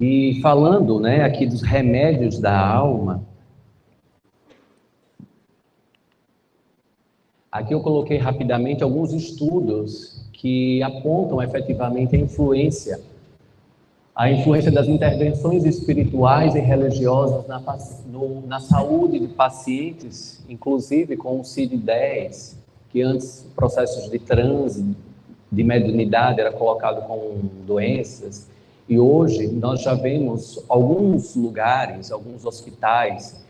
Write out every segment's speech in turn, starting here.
E falando, né, aqui dos remédios da alma, aqui eu coloquei rapidamente alguns estudos que apontam efetivamente a influência das intervenções espirituais e religiosas na saúde de pacientes, inclusive com o CID-10, que antes processos de transe, de mediunidade era colocado com doenças, e hoje nós já vemos alguns lugares, alguns hospitais,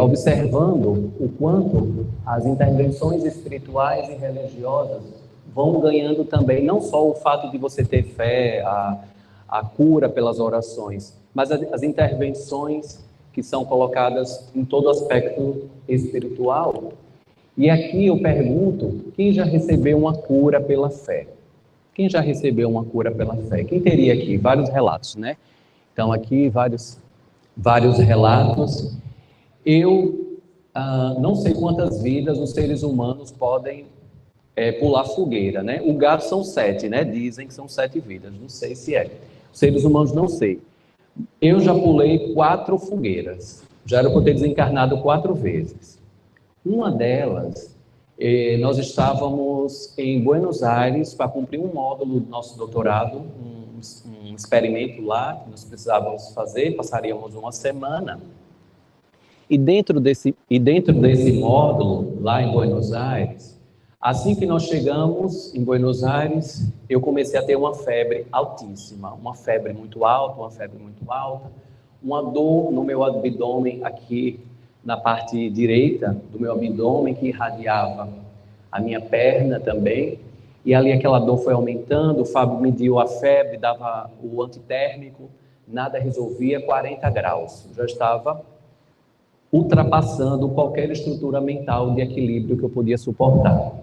observando o quanto as intervenções espirituais e religiosas vão ganhando também, não só o fato de você ter fé, a cura pelas orações, mas as intervenções que são colocadas em todo aspecto espiritual. E aqui eu pergunto, quem já recebeu uma cura pela fé? Quem já recebeu uma cura pela fé? Quem teria aqui? Vários relatos, né? Então, aqui, vários relatos. Eu não sei quantas vidas os seres humanos podem pular fogueira, né? O gato são 7, né? Dizem que são 7 vidas, não sei se é. Os seres humanos não sei. Eu já pulei 4 fogueiras, já era por ter desencarnado 4 vezes. Uma delas, nós estávamos em Buenos Aires para cumprir um módulo do nosso doutorado, um experimento lá que nós precisávamos fazer, passaríamos uma semana. E dentro desse módulo, lá em Buenos Aires, assim que nós chegamos em Buenos Aires, eu comecei a ter uma febre altíssima, uma febre muito alta, uma dor no meu abdômen aqui, na parte direita do meu abdômen, que irradiava a minha perna também, e ali aquela dor foi aumentando, o Fábio mediu a febre, dava o antitérmico, nada resolvia, 40 graus, já estava ultrapassando qualquer estrutura mental de equilíbrio que eu podia suportar.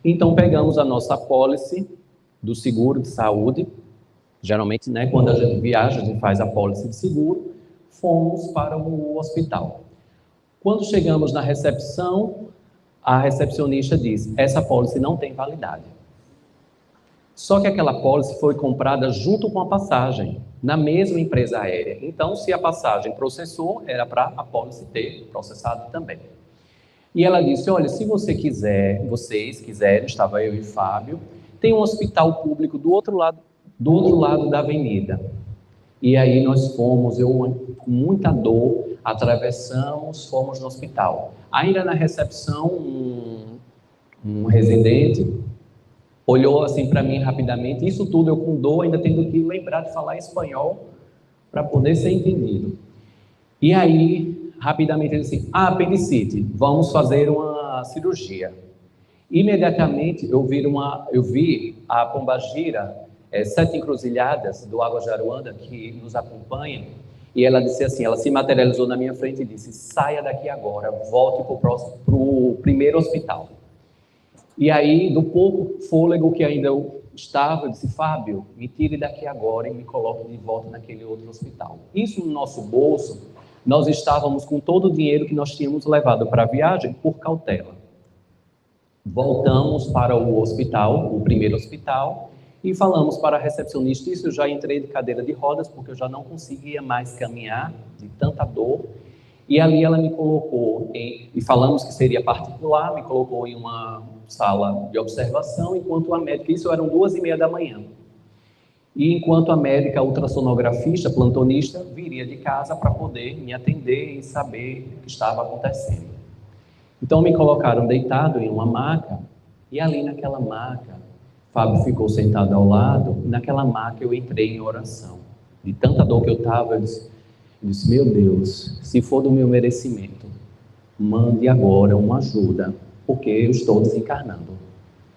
Então pegamos a nossa apólice do seguro de saúde, geralmente, né, quando a gente viaja, a gente faz a apólice de seguro, fomos para o hospital. Quando chegamos na recepção, a recepcionista disse, essa apólice não tem validade. Só que aquela apólice foi comprada junto com a passagem, na mesma empresa aérea. Então, se a passagem processou, era para a apólice ter processado também. E ela disse, olha, se vocês quiserem, estava eu e Fábio, tem um hospital público do outro lado da avenida. E aí nós fomos, eu com muita dor, atravessamos, fomos no hospital. Ainda na recepção, um residente olhou assim para mim rapidamente, isso tudo eu com dor, ainda tendo que lembrar de falar espanhol para poder ser entendido. E aí, rapidamente ele disse, apendicite, vamos fazer uma cirurgia. Imediatamente eu vi a Pombagira, 7 encruzilhadas do Águas de Aruanda, que nos acompanha, e ela disse assim, ela se materializou na minha frente e disse, saia daqui agora, volte para o primeiro hospital. E aí, do pouco fôlego que ainda eu estava, eu disse, Fábio, me tire daqui agora e me coloque de volta naquele outro hospital. Isso no nosso bolso, nós estávamos com todo o dinheiro que nós tínhamos levado para a viagem por cautela. Voltamos para o hospital, o primeiro hospital, e falamos para a recepcionista, isso eu já entrei de cadeira de rodas, porque eu já não conseguia mais caminhar de tanta dor, e ali ela me colocou, e falamos que seria particular, me colocou em uma sala de observação, enquanto a médica, isso eram 2h30 da manhã, e enquanto a médica ultrassonografista, plantonista, viria de casa para poder me atender e saber o que estava acontecendo. Então me colocaram deitado em uma maca, e ali naquela maca, Fábio ficou sentado ao lado, e naquela maca eu entrei em oração. De tanta dor que eu estava, eu disse, meu Deus, se for do meu merecimento, mande agora uma ajuda, porque eu estou desencarnando.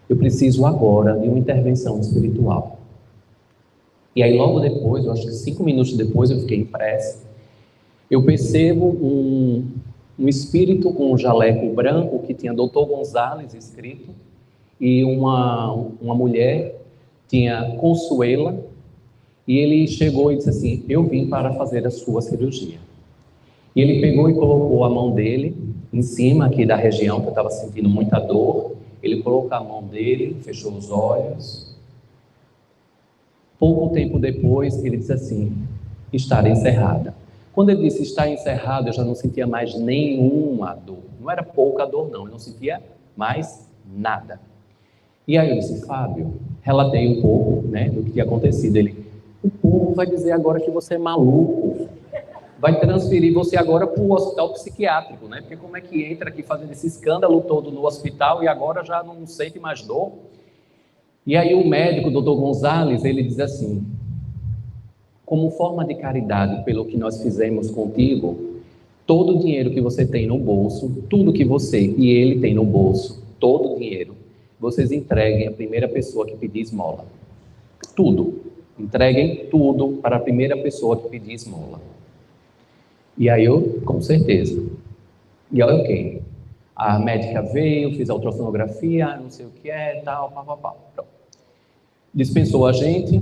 Eu preciso agora de uma intervenção espiritual. E aí logo depois, eu acho que 5 minutos depois, eu fiquei em prece, eu percebo um espírito com um jaleco branco, que tinha Dr. Gonzalez escrito, e uma mulher, tinha Consuela, e ele chegou e disse assim, eu vim para fazer a sua cirurgia. E ele pegou e colocou a mão dele em cima aqui da região, que eu estava sentindo muita dor, ele colocou a mão dele, fechou os olhos. Pouco tempo depois, ele disse assim, estar encerrada. Quando ele disse estar encerrado, eu já não sentia mais nenhuma dor. Não era pouca dor, não. Eu não sentia mais nada. E aí eu disse, Fábio, relatei um pouco, né, do que tinha acontecido. Ele, o povo vai dizer agora que você é maluco. Vai transferir você agora para o hospital psiquiátrico, né? Porque como é que entra aqui fazendo esse escândalo todo no hospital e agora já não sente mais dor? E aí o médico, o doutor Gonzalez, ele diz assim, como forma de caridade pelo que nós fizemos contigo, todo o dinheiro que você tem no bolso, tudo que você e ele tem no bolso, todo o dinheiro, vocês entreguem à primeira pessoa que pedir esmola. Tudo. Entreguem tudo para a primeira pessoa que pedir esmola. E aí eu, com certeza. E aí, ok. A médica veio, fiz a ultrassonografia, não sei o que é, tal, pá. Pronto. Dispensou a gente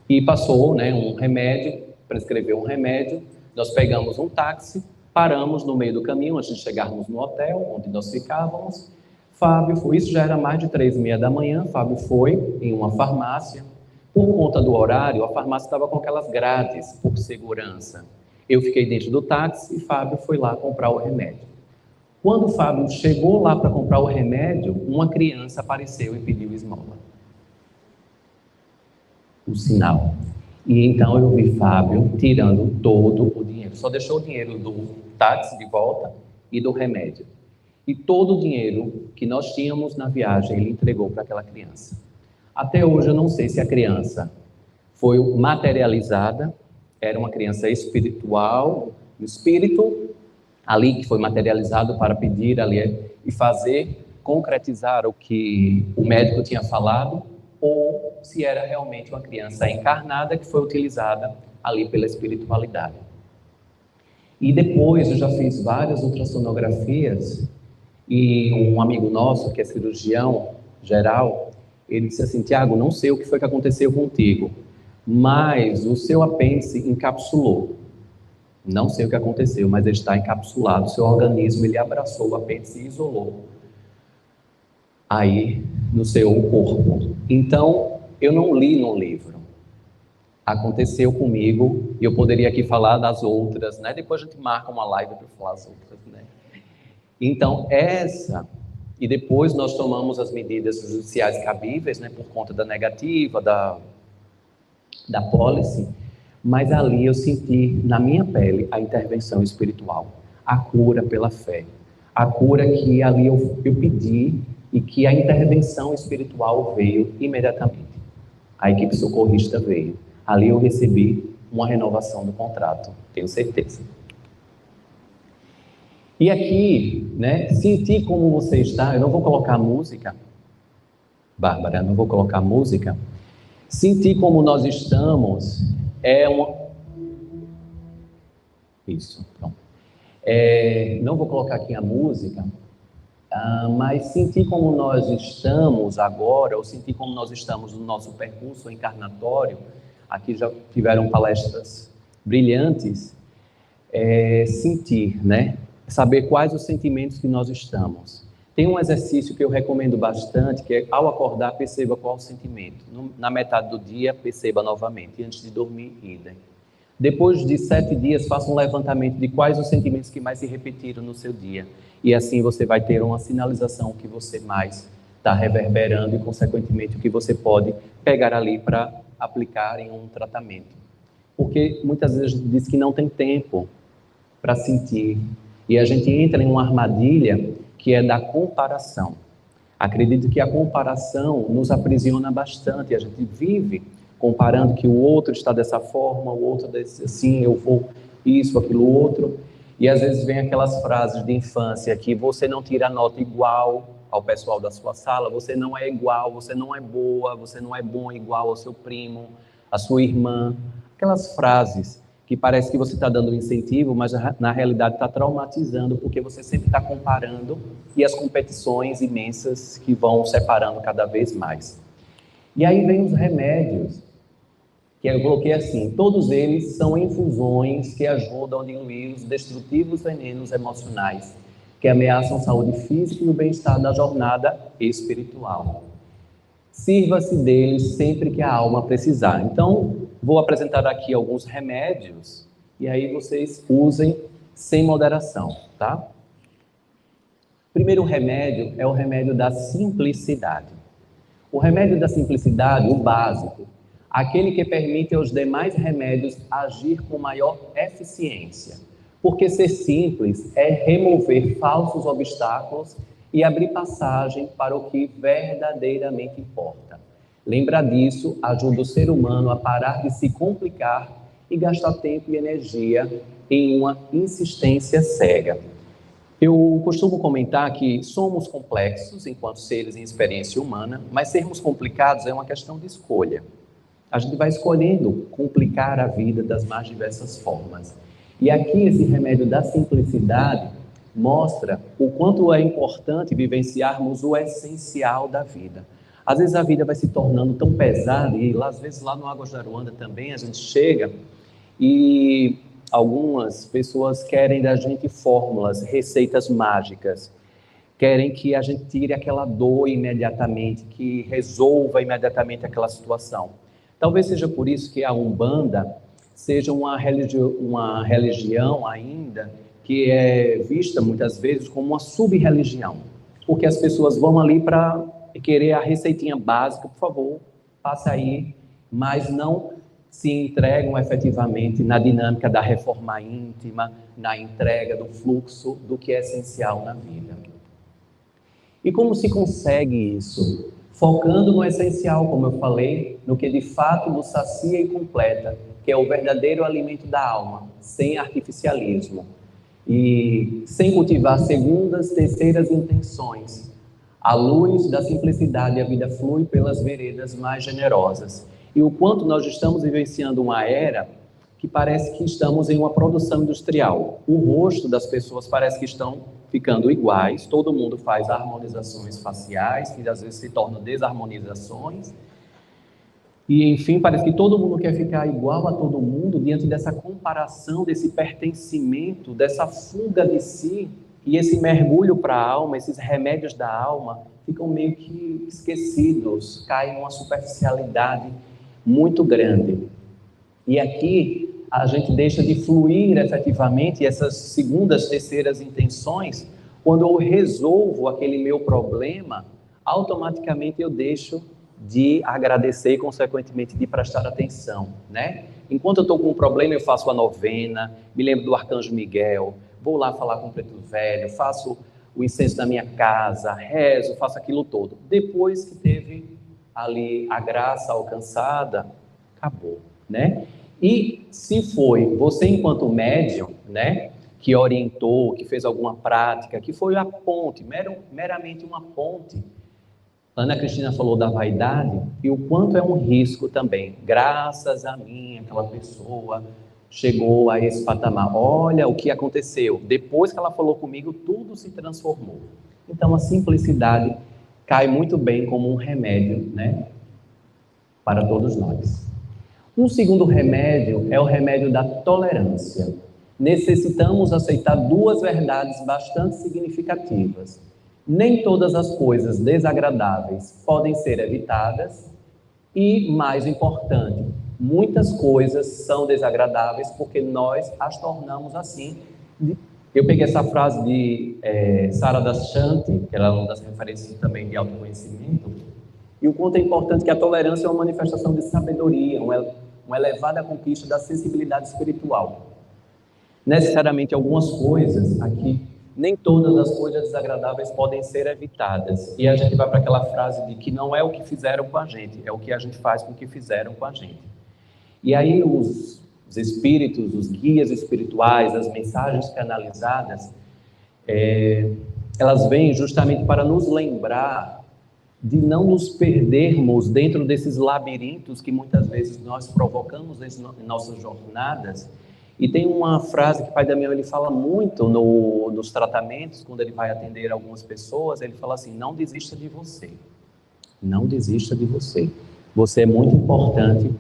e passou, né, um remédio, prescreveu um remédio. Nós pegamos um táxi, paramos no meio do caminho, antes de chegarmos no hotel, onde nós ficávamos. Fábio foi, isso já era mais de 3h30 da manhã, Fábio foi em uma farmácia. Por conta do horário, a farmácia estava com aquelas grades, por segurança. Eu fiquei dentro do táxi e Fábio foi lá comprar o remédio. Quando o Fábio chegou lá para comprar o remédio, uma criança apareceu e pediu esmola. O sinal. E então eu vi Fábio tirando todo o dinheiro. Só deixou o dinheiro do táxi de volta e do remédio. E todo o dinheiro que nós tínhamos na viagem, ele entregou para aquela criança. Até hoje eu não sei se a criança foi materializada, era uma criança espiritual, o espírito ali que foi materializado para pedir ali e fazer, concretizar o que o médico tinha falado, ou se era realmente uma criança encarnada que foi utilizada ali pela espiritualidade. E depois eu já fiz várias ultrassonografias e um amigo nosso, que é cirurgião geral, ele disse assim, Tiago, não sei o que foi que aconteceu contigo, mas o seu apêndice encapsulou. Não sei o que aconteceu, mas ele está encapsulado. O seu organismo, ele abraçou o apêndice e isolou aí no seu corpo. Então, eu não li no livro. Aconteceu comigo e eu poderia aqui falar das outras, né? Depois a gente marca uma live para falar as outras, né? Então, essa... E depois nós tomamos as medidas judiciais cabíveis, né? Por conta da negativa, da pólice. Mas ali eu senti na minha pele a intervenção espiritual, a cura pela fé, a cura que ali eu pedi e que a intervenção espiritual veio imediatamente. A equipe socorrista veio. Ali eu recebi uma renovação do contrato, tenho certeza. E aqui, né, senti como você está, eu não vou colocar música, Bárbara, não vou colocar música. Sentir como nós estamos é uma... Isso, pronto. Não vou colocar aqui a música, mas sentir como nós estamos agora, ou sentir como nós estamos no nosso percurso encarnatório, aqui já tiveram palestras brilhantes, sentir, né? Saber quais os sentimentos que nós estamos. Tem um exercício que eu recomendo bastante, que é, ao acordar, perceba qual o sentimento. Na metade do dia, perceba novamente. E antes de dormir, idem. Depois de 7 dias, faça um levantamento de quais os sentimentos que mais se repetiram no seu dia. E assim você vai ter uma sinalização que você mais está reverberando e, consequentemente, o que você pode pegar ali para aplicar em um tratamento. Porque muitas vezes diz que não tem tempo para sentir. E a gente entra em uma armadilha que é da comparação. Acredito que a comparação nos aprisiona bastante. A gente vive comparando que o outro está dessa forma, o outro desse assim, eu vou isso, aquilo, outro. E às vezes vem aquelas frases de infância que você não tira nota igual ao pessoal da sua sala, você não é igual, você não é boa, você não é bom igual ao seu primo, à sua irmã. Aquelas frases que parece que você está dando um incentivo, mas na realidade está traumatizando, porque você sempre está comparando e as competições imensas que vão separando cada vez mais. E aí vem os remédios, que eu coloquei assim, todos eles são infusões que ajudam a diluir os destrutivos venenos emocionais, que ameaçam a saúde física e o bem-estar da jornada espiritual. Sirva-se deles sempre que a alma precisar. Então, vou apresentar aqui alguns remédios e aí vocês usem sem moderação, tá? Primeiro remédio é o remédio da simplicidade. O remédio da simplicidade, o básico, aquele que permite aos demais remédios agir com maior eficiência. Porque ser simples é remover falsos obstáculos e abrir passagem para o que verdadeiramente importa. Lembrar disso ajuda o ser humano a parar de se complicar e gastar tempo e energia em uma insistência cega. Eu costumo comentar que somos complexos enquanto seres em experiência humana, mas sermos complicados é uma questão de escolha. A gente vai escolhendo complicar a vida das mais diversas formas. E aqui esse remédio da simplicidade mostra o quanto é importante vivenciarmos o essencial da vida. Às vezes a vida vai se tornando tão pesada, e às vezes lá no Águas de Aruanda também a gente chega e algumas pessoas querem da gente fórmulas, receitas mágicas, querem que a gente tire aquela dor imediatamente, que resolva imediatamente aquela situação. Talvez seja por isso que a Umbanda seja uma religião ainda que é vista muitas vezes como uma sub-religião, porque as pessoas vão ali para querer a receitinha básica, por favor, passa aí, mas não se entregam efetivamente na dinâmica da reforma íntima, na entrega do fluxo do que é essencial na vida. E como se consegue isso? Focando no essencial, como eu falei, no que de fato nos sacia e completa, que é o verdadeiro alimento da alma, sem artificialismo e sem cultivar segundas, terceiras intenções. À luz da simplicidade, a vida flui pelas veredas mais generosas. E o quanto nós estamos vivenciando uma era que parece que estamos em uma produção industrial. O rosto das pessoas parece que estão ficando iguais, todo mundo faz harmonizações faciais, que às vezes se tornam desarmonizações. E, enfim, parece que todo mundo quer ficar igual a todo mundo diante dessa comparação, desse pertencimento, dessa fuga de si. E esse mergulho para a alma, esses remédios da alma, ficam meio que esquecidos, caem numa superficialidade muito grande. E aqui a gente deixa de fluir efetivamente essas segundas, terceiras intenções. Quando eu resolvo aquele meu problema, automaticamente eu deixo de agradecer e, consequentemente, de prestar atenção, né? Enquanto eu estou com um problema, eu faço a novena, me lembro do Arcanjo Miguel, vou lá falar com o Preto Velho, faço o incenso da minha casa, rezo, faço aquilo todo. Depois que teve ali a graça alcançada, acabou, né? E se foi você, enquanto médium, né, que orientou, que fez alguma prática, que foi a ponte, meramente uma ponte. Ana Cristina falou da vaidade e o quanto é um risco também. Graças a mim, aquela pessoa chegou a esse patamar. Olha o que aconteceu. Depois que ela falou comigo, tudo se transformou. Então, a simplicidade cai muito bem como um remédio, né, para todos nós. Um segundo remédio é o remédio da tolerância. Necessitamos aceitar duas verdades bastante significativas. Nem todas as coisas desagradáveis podem ser evitadas e, mais importante, muitas coisas são desagradáveis porque nós as tornamos assim. Eu peguei essa frase de Sarada Shanti, que ela é uma das referências também de autoconhecimento, e o quanto é importante que a tolerância é uma manifestação de sabedoria, uma elevada conquista da sensibilidade espiritual. Necessariamente algumas coisas aqui, nem todas as coisas desagradáveis podem ser evitadas. E a gente vai para aquela frase de que não é o que fizeram com a gente, é o que a gente faz com o que fizeram com a gente. E aí os espíritos, os guias espirituais, as mensagens canalizadas, elas vêm justamente para nos lembrar de não nos perdermos dentro desses labirintos que muitas vezes nós provocamos em nossas jornadas. E tem uma frase que o Pai Damião ele fala muito nos tratamentos, quando ele vai atender algumas pessoas, ele fala assim: não desista de você, não desista de você, você é muito importante,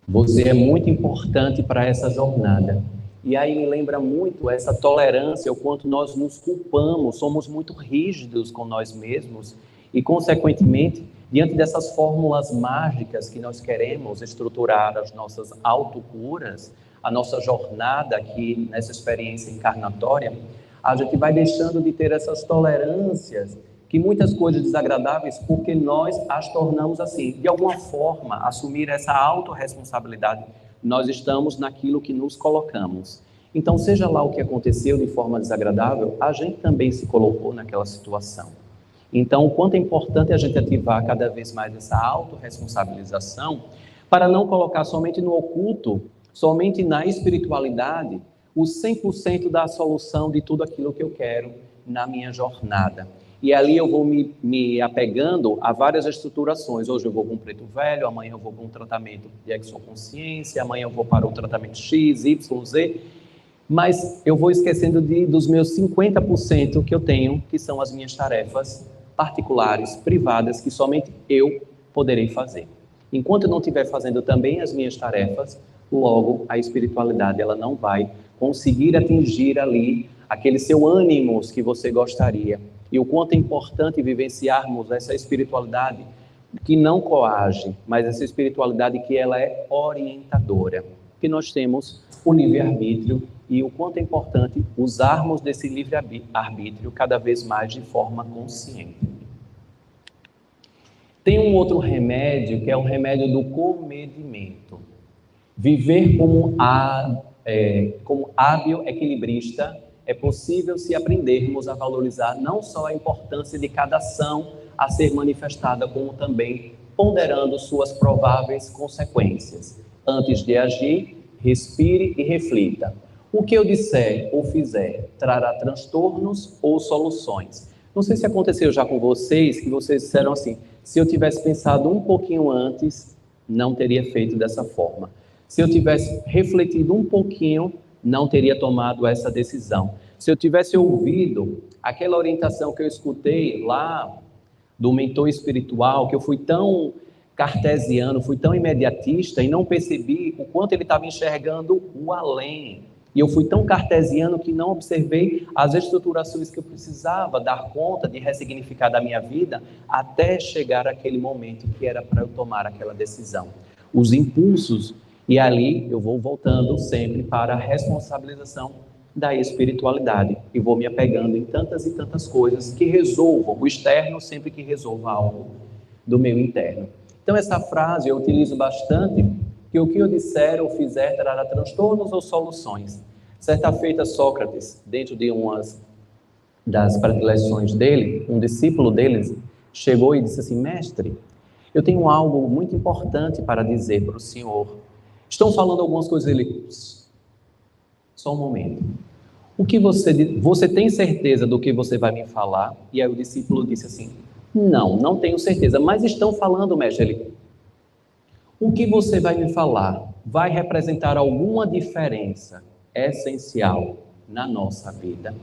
você é muito importante para essa jornada. E aí me lembra muito essa tolerância, o quanto nós nos culpamos, somos muito rígidos com nós mesmos e, consequentemente, Diante dessas fórmulas mágicas que nós queremos estruturar as nossas autocuras, a nossa jornada aqui nessa experiência encarnatória, a gente vai deixando de ter essas tolerâncias que muitas coisas desagradáveis, porque nós as tornamos assim. De alguma forma, assumir essa autorresponsabilidade, nós estamos naquilo que nos colocamos. Então, seja lá o que aconteceu de forma desagradável, a gente também se colocou naquela situação. Então, o quanto é importante a gente ativar cada vez mais essa autorresponsabilização para não colocar somente no oculto, somente na espiritualidade, o 100% da solução de tudo aquilo que eu quero na minha jornada. E ali eu vou me apegando a várias estruturações. Hoje eu vou com um preto velho, amanhã eu vou com um tratamento de exoconsciência, amanhã eu vou para o tratamento X, Y, Z. Mas eu vou esquecendo dos meus 50% que eu tenho, que são as minhas tarefas particulares, privadas, que somente eu poderei fazer. Enquanto eu não estiver fazendo também as minhas tarefas, logo a espiritualidade ela não vai conseguir atingir ali aquele seu ânimos que você gostaria. E o quanto é importante vivenciarmos essa espiritualidade que não coage, mas essa espiritualidade que ela é orientadora. Que nós temos o livre-arbítrio e o quanto é importante usarmos desse livre-arbítrio cada vez mais de forma consciente. Tem um outro remédio, que é o remédio do comedimento. Viver como hábil equilibrista é possível se aprendermos a valorizar não só a importância de cada ação a ser manifestada, como também ponderando suas prováveis consequências. Antes de agir, respire e reflita. O que eu disser ou fizer trará transtornos ou soluções? Não sei se aconteceu já com vocês, que vocês disseram assim, se eu tivesse pensado um pouquinho antes, não teria feito dessa forma. Se eu tivesse refletido um pouquinho, não teria tomado essa decisão. Se eu tivesse ouvido aquela orientação que eu escutei lá do mentor espiritual, que eu fui tão cartesiano, fui tão imediatista e não percebi o quanto ele estava enxergando o além. E eu fui tão cartesiano que não observei as estruturações que eu precisava dar conta de ressignificar da minha vida até chegar àquele momento que era para eu tomar aquela decisão. Os impulsos, e ali eu vou voltando sempre para a responsabilização da espiritualidade e vou me apegando em tantas e tantas coisas que resolvam o externo sempre que resolva algo do meu interno. Então essa frase eu utilizo bastante, que o que eu disser ou fizer trará transtornos ou soluções. Certa feita, Sócrates, dentro de umas das predileções dele, um discípulo dele chegou e disse assim, mestre, eu tenho algo muito importante para dizer para o senhor. Estão falando algumas coisas, ele, só um momento. O que você tem certeza do que você vai me falar? E aí o discípulo disse assim, não tenho certeza, mas estão falando, mestre. Ele, o que você vai me falar vai representar alguma diferença essencial na nossa vida?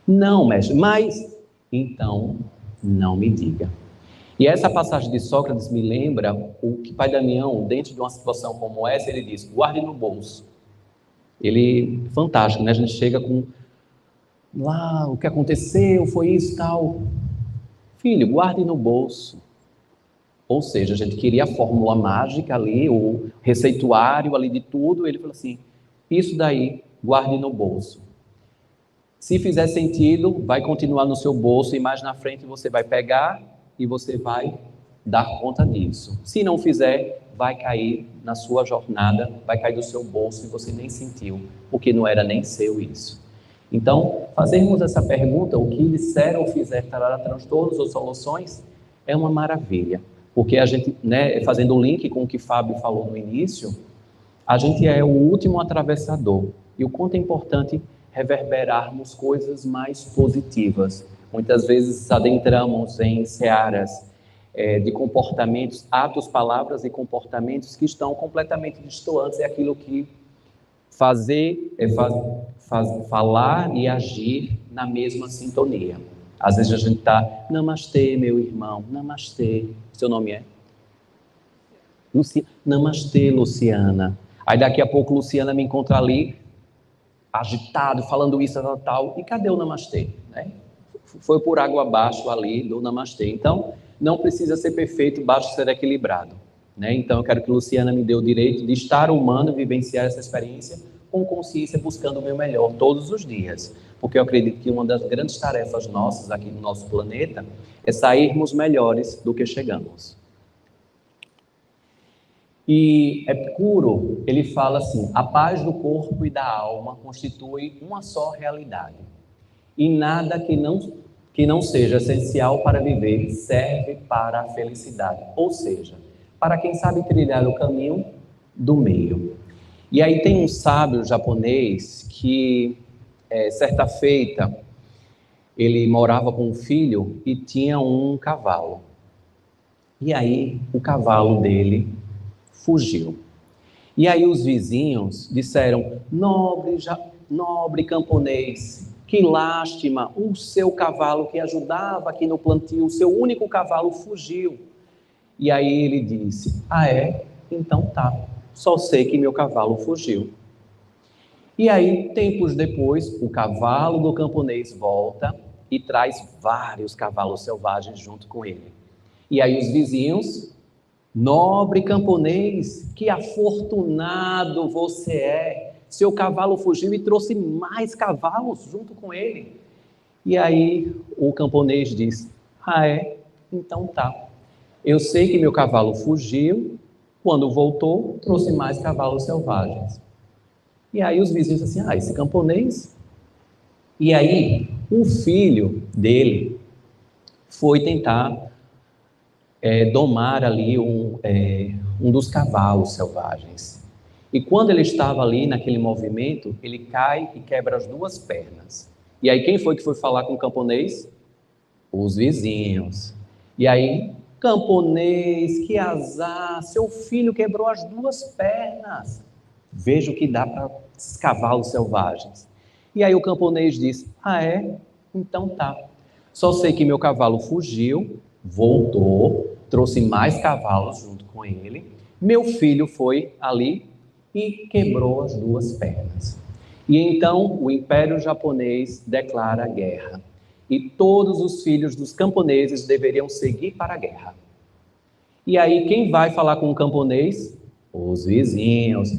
Não, mestre, mas então não me diga. E essa passagem de Sócrates me lembra o que Pai Damião, dentro de uma situação como essa, ele diz, guarde no bolso. Ele, fantástico, né? A gente chega com, lá, o que aconteceu, foi isso e tal. Filho, guarde no bolso. Ou seja, a gente queria a fórmula mágica ali, o receituário ali de tudo. Ele falou assim, isso daí, guarde no bolso. Se fizer sentido, vai continuar no seu bolso e mais na frente você vai pegar e você vai dar conta disso. Se não fizer, vai cair na sua jornada, vai cair do seu bolso e você nem sentiu, porque não era nem seu isso. Então, fazermos essa pergunta, o que disser ou fizer trará transtornos ou soluções, é uma maravilha. Porque a gente, né, fazendo o link com o que Fábio falou no início, a gente é o último atravessador. E o quanto é importante reverberarmos coisas mais positivas. Muitas vezes adentramos em searas de comportamentos, atos, palavras e comportamentos que estão completamente distantes. É aquilo que falar e agir na mesma sintonia. Às vezes a gente está, namastê, meu irmão, namastê. Seu nome é? Namastê, Luciana. Aí daqui a pouco Luciana me encontra ali, agitado, falando isso, tal. E cadê o namastê? Né? Foi por água abaixo ali do namastê. Então, não precisa ser perfeito, basta ser equilibrado, né? Então, eu quero que Luciana me dê o direito de estar humano, vivenciar essa experiência com consciência, buscando o meu melhor todos os dias. Porque eu acredito que uma das grandes tarefas nossas aqui no nosso planeta é sairmos melhores do que chegamos. E Epicuro, ele fala assim: a paz do corpo e da alma constitui uma só realidade. E nada que não seja essencial para viver serve para a felicidade. Ou seja, para quem sabe trilhar o caminho do meio. E aí tem um sábio japonês que, certa feita, ele morava com um filho e tinha um cavalo. E aí o cavalo dele fugiu. E aí os vizinhos disseram: nobre camponês, que lástima, o seu cavalo que ajudava aqui no plantio, o seu único cavalo fugiu. E aí ele disse: ah é? Então tá, só sei que meu cavalo fugiu. E aí, tempos depois, o cavalo do camponês volta e traz vários cavalos selvagens junto com ele. E aí os vizinhos: nobre camponês, que afortunado você é! Seu cavalo fugiu e trouxe mais cavalos junto com ele. E aí o camponês diz: ah é? Então tá. Eu sei que meu cavalo fugiu, quando voltou, trouxe mais cavalos selvagens. E aí os vizinhos assim: ah, esse camponês... E aí o filho dele foi tentar domar ali um dos cavalos selvagens. E quando ele estava ali naquele movimento, ele cai e quebra as duas pernas. E aí quem foi que foi falar com o camponês? Os vizinhos. E aí: camponês, que azar, seu filho quebrou as duas pernas. Veja o que dá para esses cavalos selvagens. E aí o camponês disse: ah é? Então tá. Só sei que meu cavalo fugiu, voltou, trouxe mais cavalos junto com ele. Meu filho foi ali e quebrou as duas pernas. E então o Império Japonês declara guerra. E todos os filhos dos camponeses deveriam seguir para a guerra. E aí quem vai falar com o camponês? Os vizinhos.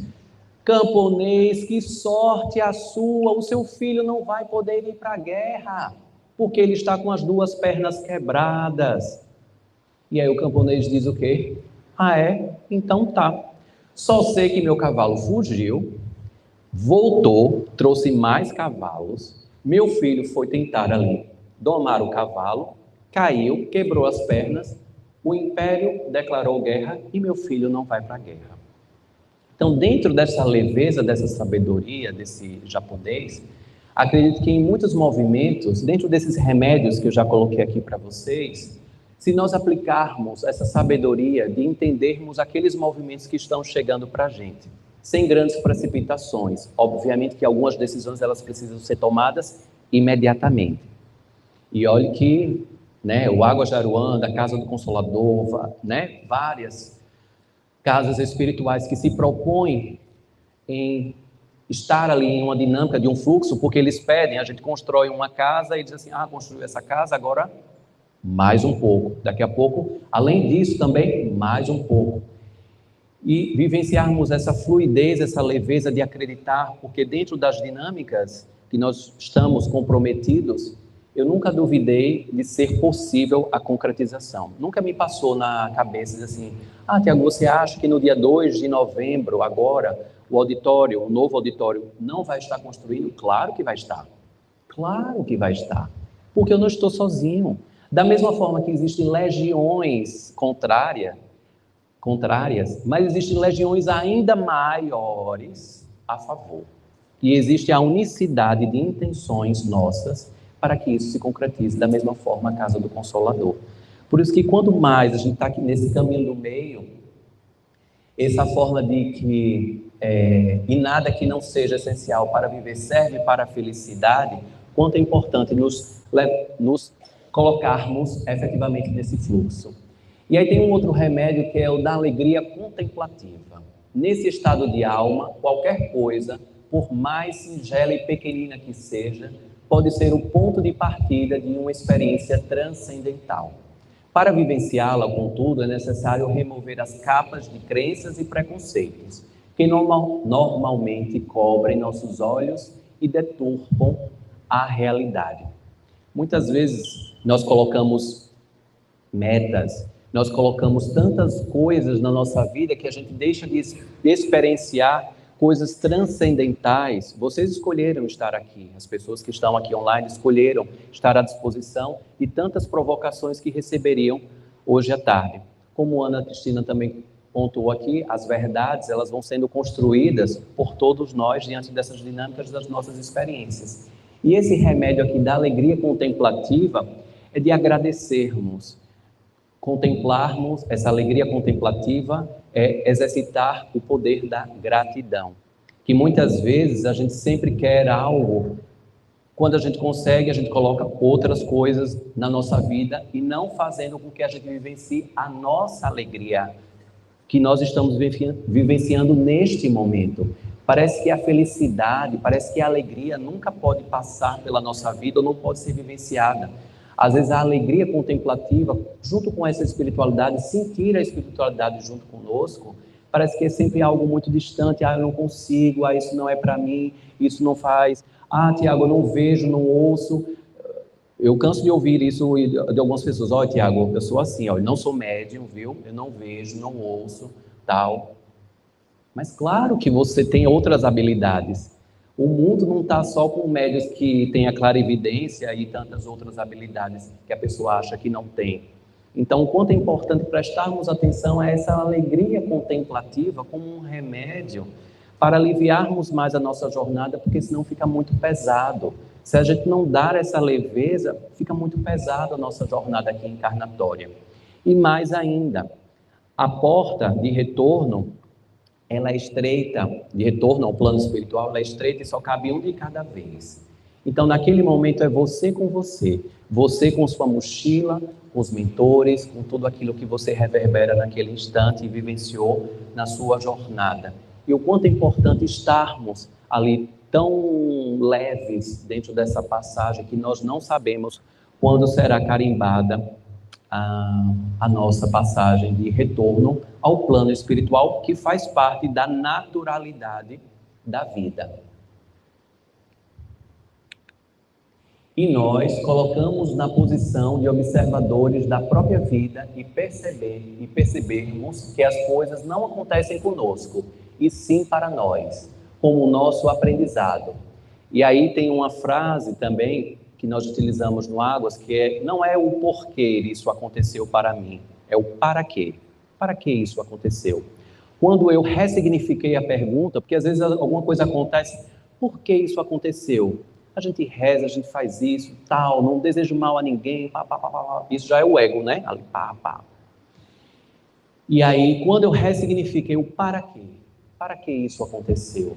Camponês, que sorte a sua, o seu filho não vai poder ir para a guerra, porque ele está com as duas pernas quebradas. E aí o camponês diz o quê? Ah é? Então tá. Só sei que meu cavalo fugiu, voltou, trouxe mais cavalos, meu filho foi tentar ali domar o cavalo, caiu, quebrou as pernas, o império declarou guerra e meu filho não vai para a guerra. Então, dentro dessa leveza, dessa sabedoria desse japonês, acredito que em muitos movimentos, dentro desses remédios que eu já coloquei aqui para vocês, se nós aplicarmos essa sabedoria de entendermos aqueles movimentos que estão chegando para a gente, sem grandes precipitações, obviamente que algumas decisões elas precisam ser tomadas imediatamente. E olhe que, o Água de Aruanda, a Casa do Consolador, várias casas espirituais que se propõem em estar ali em uma dinâmica de um fluxo, porque eles pedem, a gente constrói uma casa e diz assim: construiu essa casa, agora mais um pouco, daqui a pouco, além disso também, mais um pouco. E vivenciarmos essa fluidez, essa leveza de acreditar, porque dentro das dinâmicas que nós estamos comprometidos, eu nunca duvidei de ser possível a concretização. Nunca me passou na cabeça assim: Tiago, você acha que no dia 2 de novembro, agora, o novo auditório, não vai estar construído? Claro que vai estar. Claro que vai estar. Porque eu não estou sozinho. Da mesma forma que existem legiões contrárias, mas existem legiões ainda maiores a favor. E existe a unicidade de intenções nossas para que isso se concretize. Da mesma forma, a Casa do Consolador. Por isso que quanto mais a gente está aqui nesse caminho do meio, essa forma de que e nada que não seja essencial para viver serve para a felicidade, quanto é importante nos colocarmos efetivamente nesse fluxo. E aí tem um outro remédio que é o da alegria contemplativa. Nesse estado de alma, qualquer coisa, por mais singela e pequenina que seja, pode ser o ponto de partida de uma experiência transcendental. Para vivenciá-la, contudo, é necessário remover as capas de crenças e preconceitos que normalmente cobrem nossos olhos e deturpam a realidade. Muitas vezes nós colocamos metas, nós colocamos tantas coisas na nossa vida que a gente deixa de experienciar coisas transcendentais. Vocês escolheram estar aqui, as pessoas que estão aqui online escolheram estar à disposição de tantas provocações que receberiam hoje à tarde. Como Ana Cristina também pontuou aqui, as verdades, elas vão sendo construídas por todos nós diante dessas dinâmicas das nossas experiências. E esse remédio aqui da alegria contemplativa é de agradecermos, contemplarmos. Essa alegria contemplativa é exercitar o poder da gratidão, que muitas vezes a gente sempre quer algo, quando a gente consegue, a gente coloca outras coisas na nossa vida e não fazendo com que a gente vivencie a nossa alegria, que nós estamos vivenciando neste momento. Parece que a felicidade, parece que a alegria nunca pode passar pela nossa vida ou não pode ser vivenciada. Às vezes a alegria contemplativa, junto com essa espiritualidade, sentir a espiritualidade junto conosco, parece que é sempre algo muito distante. Eu não consigo, isso não é para mim, isso não faz. Tiago, eu não vejo, não ouço. Eu canso de ouvir isso de algumas pessoas. Tiago, eu sou assim, eu não sou médium, viu? Eu não vejo, não ouço, tal. Mas claro que você tem outras habilidades. O mundo não está só com médios que têm a clarividência e tantas outras habilidades que a pessoa acha que não tem. Então, o quanto é importante prestarmos atenção a essa alegria contemplativa como um remédio para aliviarmos mais a nossa jornada, porque senão fica muito pesado. Se a gente não dar essa leveza, fica muito pesado a nossa jornada aqui encarnatória. E mais ainda, a porta de retorno, ela é estreita, de retorno ao plano espiritual, ela é estreita e só cabe um de cada vez. Então, naquele momento, é você com sua mochila, com os mentores, com tudo aquilo que você reverbera naquele instante e vivenciou na sua jornada. E o quanto é importante estarmos ali tão leves dentro dessa passagem que nós não sabemos quando será carimbada a nossa passagem de retorno ao plano espiritual, que faz parte da naturalidade da vida. E nós colocamos na posição de observadores da própria vida e percebermos que as coisas não acontecem conosco, e sim para nós, como o nosso aprendizado. E aí tem uma frase também que nós utilizamos no Águas, que não é o porquê isso aconteceu para mim, é o para quê. Para que isso aconteceu? Quando eu ressignifiquei a pergunta, porque às vezes alguma coisa acontece, por que isso aconteceu? A gente reza, a gente faz isso, tal, não desejo mal a ninguém, isso já é o ego, né? Ali, E aí, quando eu ressignifiquei o para que isso aconteceu?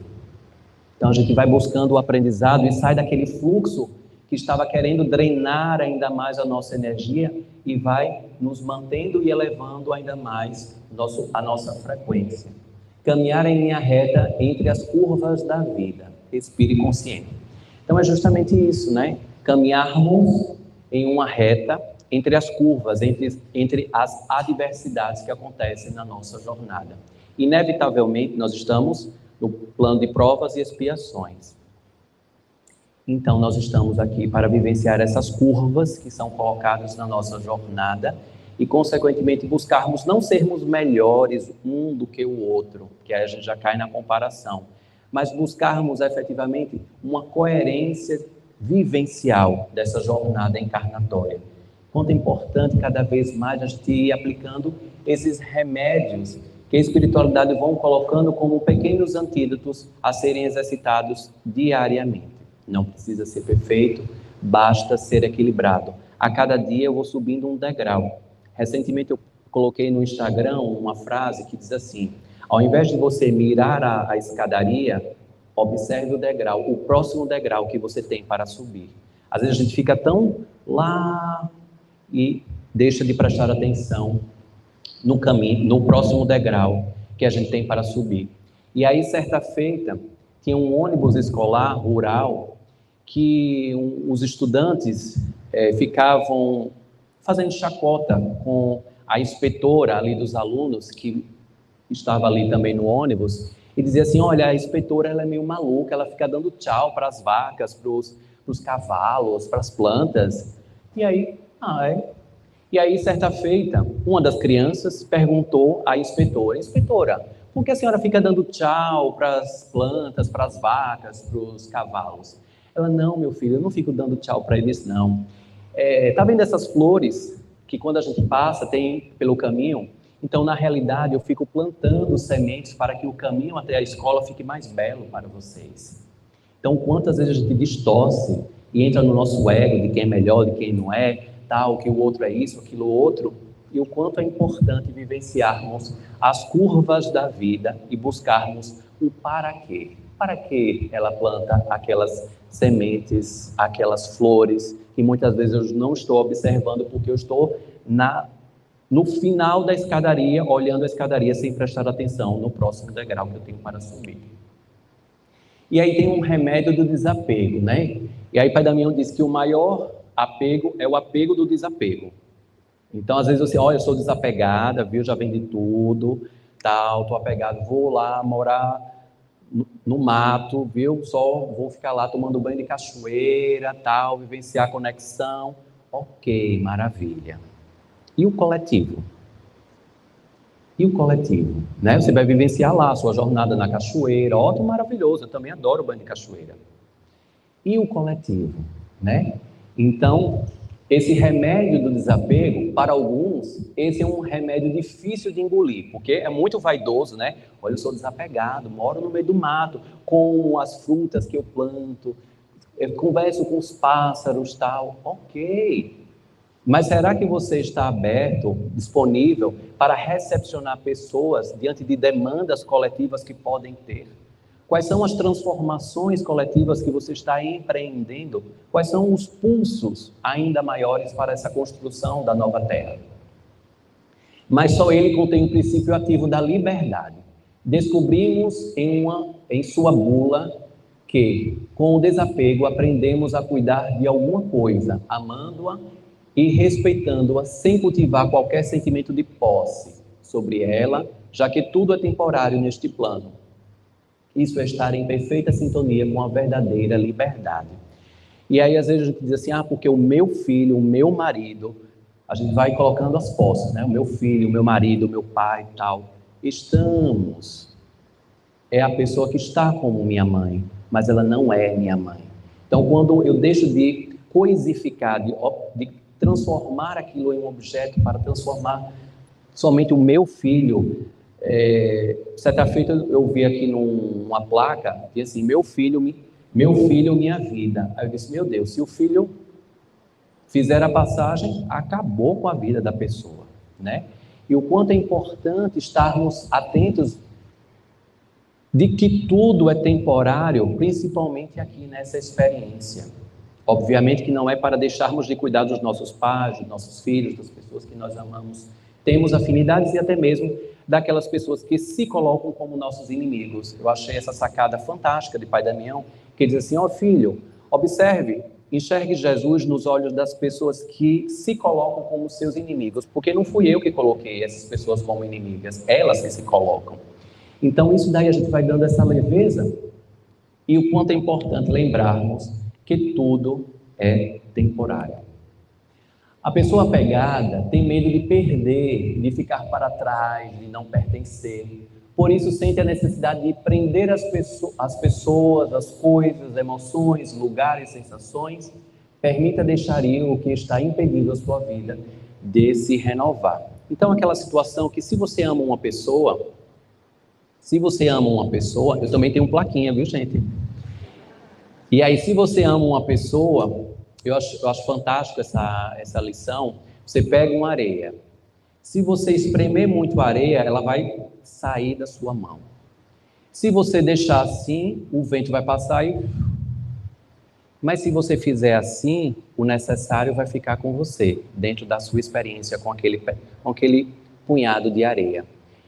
Então a gente vai buscando o aprendizado e sai daquele fluxo que estava querendo drenar ainda mais a nossa energia e vai nos mantendo e elevando ainda mais a nossa frequência. Caminhar em linha reta entre as curvas da vida, respire consciente. Então é justamente isso, né? Caminharmos em uma reta entre as curvas, entre as adversidades que acontecem na nossa jornada. Inevitavelmente nós estamos no plano de provas e expiações. Então, nós estamos aqui para vivenciar essas curvas que são colocadas na nossa jornada e, consequentemente, buscarmos não sermos melhores um do que o outro, que aí a gente já cai na comparação, mas buscarmos efetivamente uma coerência vivencial dessa jornada encarnatória. Quanto é importante cada vez mais a gente ir aplicando esses remédios que a espiritualidade vão colocando como pequenos antídotos a serem exercitados diariamente. Não precisa ser perfeito, basta ser equilibrado. A cada dia eu vou subindo um degrau. Recentemente eu coloquei no Instagram uma frase que diz assim: ao invés de você mirar a escadaria, observe o degrau, o próximo degrau que você tem para subir. Às vezes a gente fica tão lá e deixa de prestar atenção no caminho, no próximo degrau que a gente tem para subir. E aí, certa feita, tinha um ônibus escolar rural que os estudantes ficavam fazendo chacota com a inspetora ali dos alunos, que estava ali também no ônibus, e dizia assim, olha, a inspetora ela é meio maluca, ela fica dando tchau para as vacas, para os cavalos, para as plantas. E aí, E aí, certa feita, uma das crianças perguntou à inspetora, por que a senhora fica dando tchau para as plantas, para as vacas, para os cavalos? Ela, não, meu filho, eu não fico dando tchau para eles, não. Tá vendo essas flores que quando a gente passa, tem pelo caminho? Então, na realidade, eu fico plantando sementes para que o caminho até a escola fique mais belo para vocês. Então, quantas vezes a gente distorce e entra no nosso ego de quem é melhor, de quem não é, tal, que o outro é isso, aquilo outro, e o quanto é importante vivenciarmos as curvas da vida e buscarmos o para quê. Para que ela planta aquelas sementes, aquelas flores, que muitas vezes eu não estou observando porque eu estou no final da escadaria, olhando a escadaria sem prestar atenção no próximo degrau que eu tenho para subir. E aí tem um remédio do desapego, né? E aí Pai Damião diz que o maior apego é o apego do desapego. Então, às vezes você, olha, eu sou desapegada, viu, já vendi tudo, tal, tô apegado, vou lá morar no mato, viu, só vou ficar lá tomando banho de cachoeira, tal, vivenciar a conexão. Ok, maravilha. E o coletivo? E o coletivo, né? Você vai vivenciar lá a sua jornada na cachoeira, ótimo, maravilhoso, eu também adoro banho de cachoeira. E o coletivo, né? Então, esse remédio do desapego, para alguns, esse é um remédio difícil de engolir, porque é muito vaidoso, né? Olha, eu sou desapegado, moro no meio do mato, como as frutas que eu planto, eu converso com os pássaros, tal, ok. Mas será que você está aberto, disponível para recepcionar pessoas diante de demandas coletivas que podem ter? Quais são as transformações coletivas que você está empreendendo? Quais são os pulsos ainda maiores para essa construção da nova terra? Mas só ele contém o princípio ativo da liberdade. Descobrimos em sua bula que, com o desapego, aprendemos a cuidar de alguma coisa, amando-a e respeitando-a sem cultivar qualquer sentimento de posse sobre ela, já que tudo é temporário neste plano. Isso é estar em perfeita sintonia com a verdadeira liberdade. E aí, às vezes, a gente diz assim, porque o meu filho, o meu marido, a gente vai colocando as posses, né? O meu filho, o meu marido, o meu pai e tal. Estamos. É a pessoa que está como minha mãe, mas ela não é minha mãe. Então, quando eu deixo de coisificar, de transformar aquilo em um objeto para transformar somente o meu filho. Certa feita eu vi aqui numa placa, e assim, meu filho, minha vida. Aí eu disse, meu Deus, se o filho fizer a passagem, acabou com a vida da pessoa, né? E o quanto é importante estarmos atentos de que tudo é temporário, principalmente aqui nessa experiência. Obviamente que não é para deixarmos de cuidar dos nossos pais, dos nossos filhos, das pessoas que nós amamos. Temos afinidades e até mesmo daquelas pessoas que se colocam como nossos inimigos. Eu achei essa sacada fantástica de Pai Damião, que diz assim, filho, observe, enxergue Jesus nos olhos das pessoas que se colocam como seus inimigos, porque não fui eu que coloquei essas pessoas como inimigas, elas que se colocam. Então isso daí a gente vai dando essa leveza, e o quanto é importante lembrarmos que tudo é temporário. A pessoa apegada tem medo de perder, de ficar para trás, de não pertencer. Por isso sente a necessidade de prender as pessoas, as coisas, emoções, lugares, sensações. Permita deixar ir o que está impedindo a sua vida de se renovar. Então aquela situação que se você ama uma pessoa, eu também tenho plaquinha, viu gente? E aí, se você ama uma pessoa, eu acho fantástico essa lição, você pega uma areia. Se você espremer muito a areia, ela vai sair da sua mão. Se você deixar assim, o vento vai passar e... Mas se você fizer assim, o necessário vai ficar com você, dentro da sua experiência com aquele punhado de areia.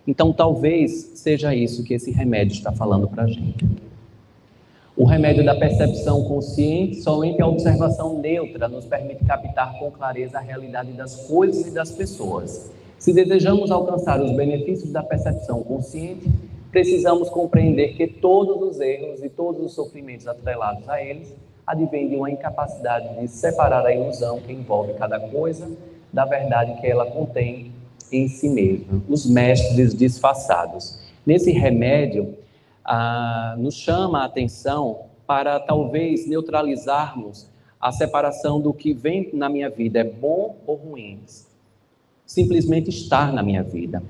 Então, talvez seja isso que esse remédio está falando para a gente. O remédio da percepção consciente, somente a observação neutra nos permite captar com clareza a realidade das coisas e das pessoas. Se desejamos alcançar os benefícios da percepção consciente, precisamos compreender que todos os erros e todos os sofrimentos atrelados a eles advêm de uma incapacidade de separar a ilusão que envolve cada coisa da verdade que ela contém em si mesma. Os mestres disfarçados. Nesse remédio, nos chama a atenção para talvez neutralizarmos a separação do que vem na minha vida, é bom ou ruim. Simplesmente estar na minha vida.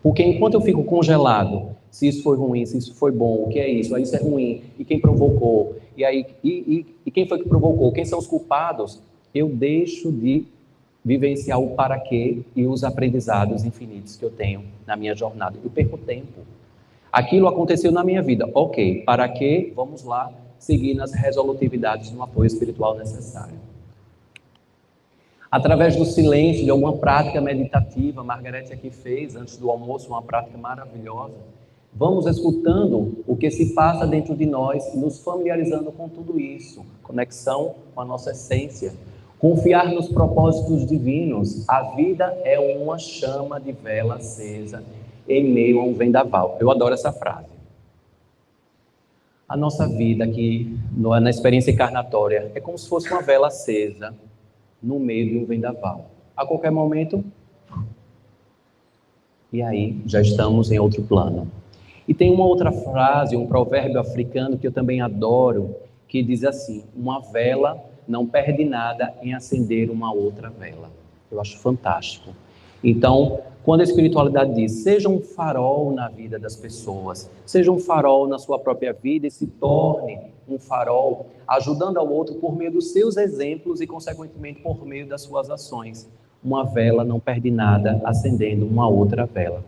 Porque enquanto eu fico congelado, se isso foi ruim, se isso foi bom, o que é isso? Aí isso é ruim, e quem provocou? E quem foi que provocou? Quem são os culpados? Eu deixo de vivenciar o para quê e os aprendizados infinitos que eu tenho na minha jornada. Eu perco tempo. Aquilo aconteceu na minha vida. Ok, para quê? Vamos lá seguir nas resolutividades no apoio espiritual necessário. Através do silêncio, de alguma prática meditativa, Margarete aqui fez, antes do almoço, uma prática maravilhosa. Vamos escutando o que se passa dentro de nós, nos familiarizando com tudo isso. Conexão com a nossa essência. Confiar nos propósitos divinos. A vida é uma chama de vela acesa em meio a um vendaval. Eu adoro essa frase. A nossa vida aqui, na experiência encarnatória, é como se fosse uma vela acesa no meio de um vendaval. A qualquer momento, e aí já estamos em outro plano. E tem uma outra frase, um provérbio africano que eu também adoro, que diz assim: uma vela não perde nada em acender uma outra vela. Eu acho fantástico. Então, quando a espiritualidade diz, seja um farol na vida das pessoas, seja um farol na sua própria vida e se torne um farol, ajudando ao outro por meio dos seus exemplos e, consequentemente, por meio das suas ações. Uma vela não perde nada acendendo uma outra vela.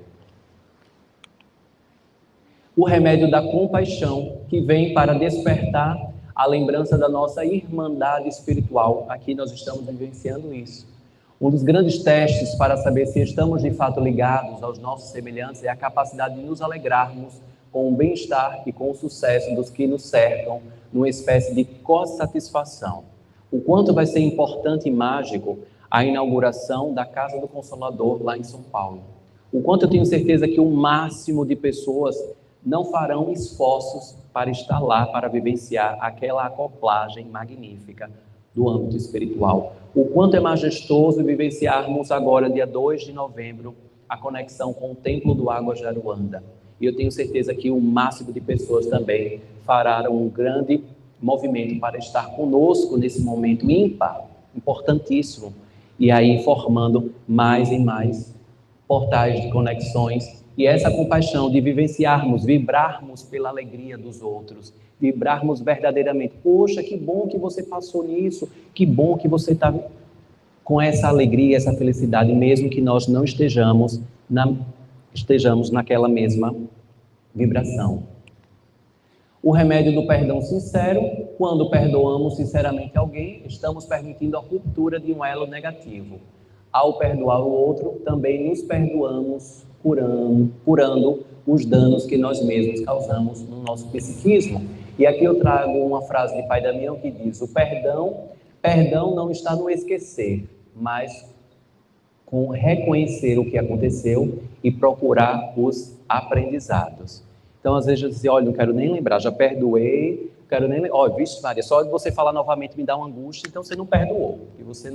O remédio da compaixão, que vem para despertar a lembrança da nossa irmandade espiritual. Aqui nós estamos vivenciando isso. Um dos grandes testes para saber se estamos de fato ligados aos nossos semelhantes é a capacidade de nos alegrarmos com o bem-estar e com o sucesso dos que nos cercam, numa espécie de co-satisfação. O quanto vai ser importante e mágico a inauguração da Casa do Consolador lá em São Paulo. O quanto eu tenho certeza que o máximo de pessoas não farão esforços para estar lá, para vivenciar aquela acoplagem magnífica do âmbito espiritual. O quanto é majestoso vivenciarmos agora, dia 2 de novembro, a conexão com o Templo do Águas de Aruanda. E eu tenho certeza que o máximo de pessoas também farão um grande movimento para estar conosco nesse momento ímpar, importantíssimo, e aí formando mais e mais portais de conexões. E essa compaixão de vivenciarmos, vibrarmos pela alegria dos outros, vibrarmos verdadeiramente. Poxa, que bom que você passou nisso, que bom que você está com essa alegria, essa felicidade, mesmo que nós não estejamos naquela mesma vibração. O remédio do perdão sincero: quando perdoamos sinceramente alguém, estamos permitindo a ruptura de um elo negativo. Ao perdoar o outro, também nos perdoamos, curando os danos que nós mesmos causamos no nosso psiquismo. E aqui eu trago uma frase de Pai Damião que diz: o perdão não está no esquecer, mas com reconhecer o que aconteceu e procurar os aprendizados. Então, às vezes eu digo, olha, não quero nem lembrar, já perdoei, quero nem lembrar. Olha, vixe Maria, só de você falar novamente me dá uma angústia, então você não perdoou. E você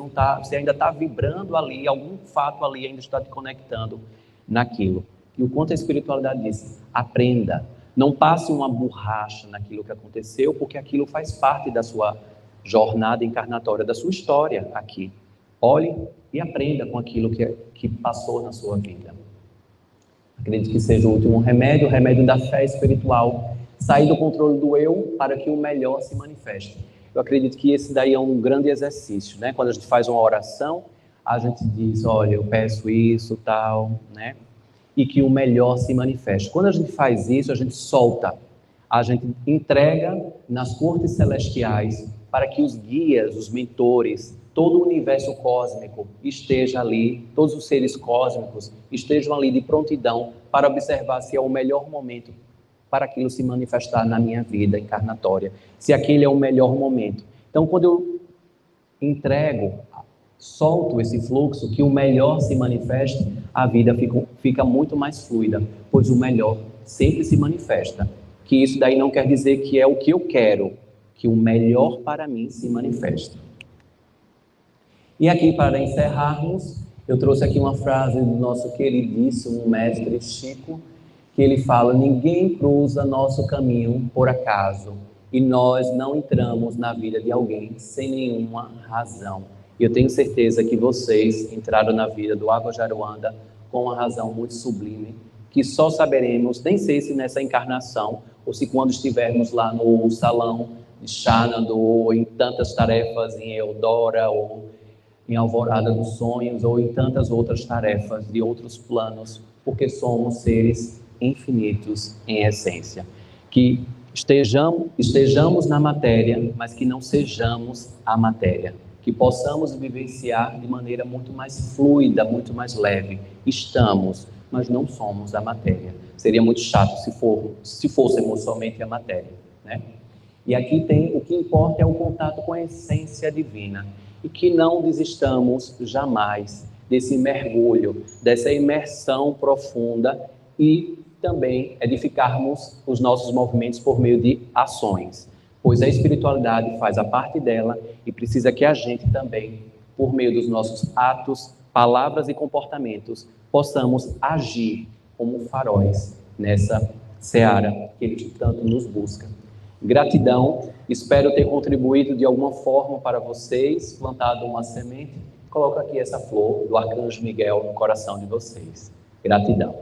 ainda está vibrando ali, algum fato ali ainda está te conectando naquilo. E o quanto a espiritualidade diz: aprenda, não passe uma borracha naquilo que aconteceu, porque aquilo faz parte da sua jornada encarnatória, da sua história aqui. Olhe e aprenda com aquilo que passou na sua vida. Acredito que seja o último remédio, o remédio da fé espiritual. Sair do controle do eu para que o melhor se manifeste. Eu acredito que esse daí é um grande exercício, né? Quando a gente faz uma oração, a gente diz, olha, eu peço isso, tal, né? E que o melhor se manifeste. Quando a gente faz isso, a gente solta, a gente entrega nas cortes celestiais para que os guias, os mentores, todo o universo cósmico esteja ali, todos os seres cósmicos estejam ali de prontidão para observar se é o melhor momento para aquilo se manifestar na minha vida encarnatória, se aquele é o melhor momento. Então, quando eu entrego, solto esse fluxo, que o melhor se manifeste, a vida fica muito mais fluida, pois o melhor sempre se manifesta. Que isso daí não quer dizer que é o que eu quero, que o melhor para mim se manifesta. E aqui, para encerrarmos, eu trouxe aqui uma frase do nosso queridíssimo mestre Chico, que ele fala: ninguém cruza nosso caminho por acaso, e nós não entramos na vida de alguém sem nenhuma razão. E eu tenho certeza que vocês entraram na vida do Água de Aruanda com uma razão muito sublime, que só saberemos, nem sei se nessa encarnação, ou se quando estivermos lá no salão de Xanadu, ou em tantas tarefas em Eudora, ou em Alvorada dos Sonhos, ou em tantas outras tarefas de outros planos, porque somos seres infinitos em essência. Que estejamos na matéria, mas que não sejamos a matéria. Que possamos vivenciar de maneira muito mais fluida, muito mais leve. Estamos, mas não somos a matéria. Seria muito chato se fôssemos somente a matéria, né? E aqui tem, o que importa é o contato com a essência divina. E que não desistamos jamais desse mergulho, dessa imersão profunda e também edificarmos os nossos movimentos por meio de ações. Pois a espiritualidade faz a parte dela e precisa que a gente também, por meio dos nossos atos, palavras e comportamentos, possamos agir como faróis nessa seara que Ele tanto nos busca. Gratidão, espero ter contribuído de alguma forma para vocês, plantado uma semente. Coloco aqui essa flor do Arcanjo Miguel no coração de vocês. Gratidão.